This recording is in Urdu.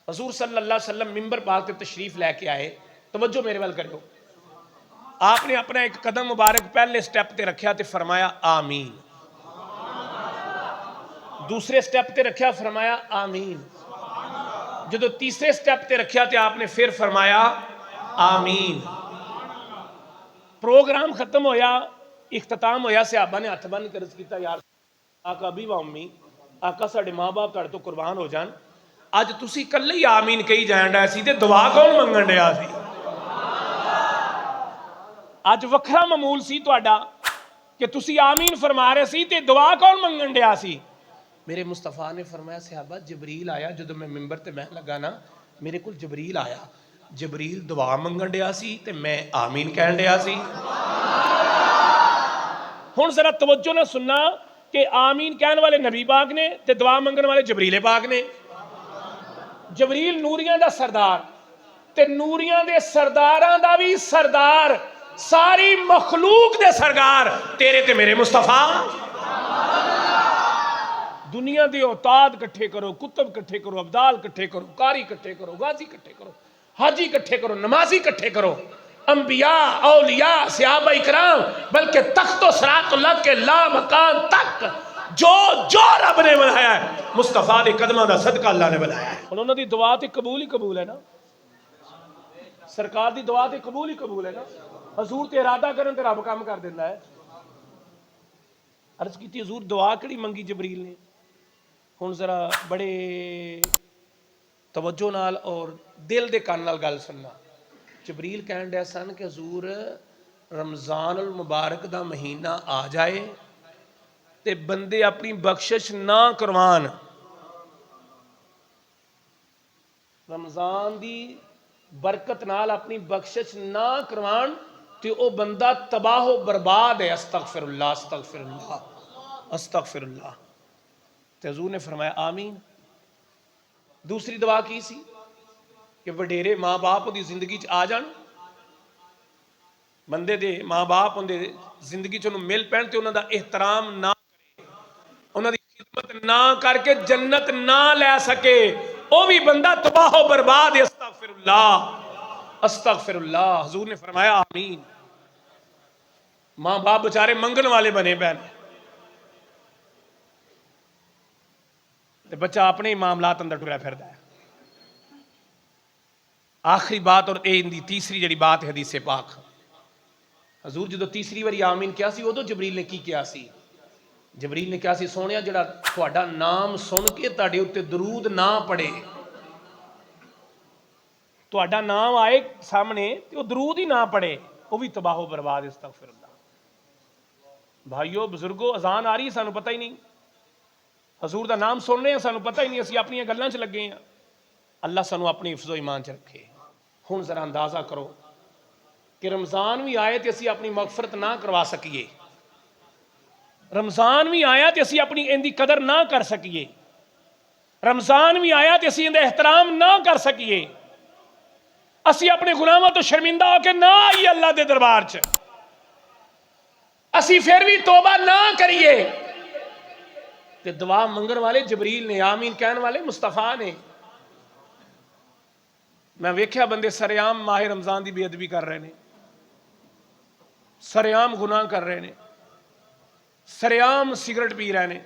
حضور صلی اللہ علیہ وسلم ممبر پاک تے تشریف لے کے آئے. توجہ میرے وال کرو. آپ نے اپنا ایک قدم مبارک پہلے سٹیپ تے رکھیا تے فرمایا آمین. دوسرے سٹیپ تے رکھیا فرمایا آمین. جدو تیسرے سٹیپ تے رکھیا تے آپ نے پھر فرمایا آمین. پروگرام ختم ہویا, اختتام ہویا, صحابہ نے ہاتھ بن کر عرض کیتا یار آقا ابھی و امی, آقا ساڑے ماں باپ تاڑے تو قربان ہو جان, اج تسی کلے ہی آمین کہی جان ڈے سی تے دعا کون منگن ڈیا سی؟ اج وکھرا معمول سی تہاڈا کہ تسی آمین فرما رہے سی تے دعا کون منگن ڈیا سی؟ میرے مصطفیٰ نے فرمایا صحابہ جبریل آیا جدو میں ممبر تے میں لگا نا, میرے کل جبریل آیا, جبریل دعا منگن ڈیا سی تے میں آمین کہن ڈیا سی. ہن ذرا توجہ نہ سننا کہ آمین کہن والے نبی پاک نے تے دعا منگن والے جبریل پاک نے. جبریل نوریاں دا سردار تے نوریاں دے سرداراں دا بھی سردار, ساری مخلوق دے سرکار تیرے تے میرے مصطفیٰ. دنیا دے اوتاد کٹھے کرو, کتب کٹھے کرو, ابدال کٹھے کرو, قاری کٹھے کرو, غازی کٹھے کرو, حاجی کٹھے کرو, نمازی کٹھے کرو, انبیاء, اولیاء, صحابہ اکرام, بلکہ تخت و صراط اللہ کے لا مکان تک جو رب نے بنایا ہے مصطفیٰ دے قدمہ دا صدقہ اللہ نے بنایا ہے. انہوں نے دعا تے قبول ہی قبول ہے نا, سرکار دی دعا تے قبول ہی قبول ہے نا. حضور تے ارادہ کرن تے رب کام کر دینا ہے. عرض کی تھی حضور دعا کڑی منگی جبریل نے؟ ہن ذرا بڑے توجہ نال اور دل دے کان نال گل سننا. جبریل کہن ڈے سن کہ حضور رمضان المبارک دا مہینہ آ جائے تے بندے اپنی بخشش نہ کروان, رمضان دی برکت نال اپنی بخشش نہ کروان تے او بندہ تباہ و برباد ہے. استغفر اللہ استغفر اللہ استغفر اللہ. تے حضور نے فرمایا آمین. دوسری دعا کی سی کہ وڈیرے ماں باپ دی زندگی چ آ جان, بندے دے ماں باپ ان دے زندگی چ مل پین تے انہاں دا احترام نہ کرے, انہاں دی خدمت نہ کر کے جنت نہ لے سکے, او بھی بندہ تباہ و برباد ہے. استغفر اللہ استغفر اللہ. حضور نے فرمایا آمین. ماں باپ بچارے منگن والے بنے پین, بچہ اپنے ہی معاملات اندر ٹریا پھردا ہے. آخری بات اور اے دی تیسری جڑی بات ہے حدیث پاک, حضور جدو تیسری باری آمین کیا سی ادو جبریل نے کی کیا سی؟ جبریل نے کیا سی سونیا جڑا تہاڈا نام سن کے تہاڈے اوتے درود نہ پڑے, تہاڈا نام آئے سامنے تے وہ درود ہی نہ پڑے, وہ بھی تباہ و برباد. استغفر اللہ. بھائیو بزرگو اذان آ رہی ہے سانو پتہ ہی نہیں, حضور دا نام سن رہے ہیں سانو پتہ ہی نہیں, اسی اپنی گلاں چ لگے ہیں. اللہ سانو اپنی حفظ و ایمان چ رکھے. ہن ذرا اندازہ کرو کہ رمضان بھی آئے تے اسی اپنی مغفرت نہ کروا سکیے, رمضان بھی آیا تے اسی اپنی ان دی قدر نہ کر سکیے, رمضان بھی آیا تے اسی ان دا احترام نہ کر سکیے, اسی اپنے غلاموں تو شرمندہ ہو کے نہ آئیے اللہ دے دربار چ, اسی پھر بھی توبہ نہ کریے. تے دعا منگن والے جبریل نے, آمین کہن والے مصطفیٰ نے. میں ویکھیا بندے سریام ماہ رمضان دی بے ادبی کر رہے ہیں, سریام گناہ کر رہے ہیں, سریام سگریٹ پی رہے ہیں,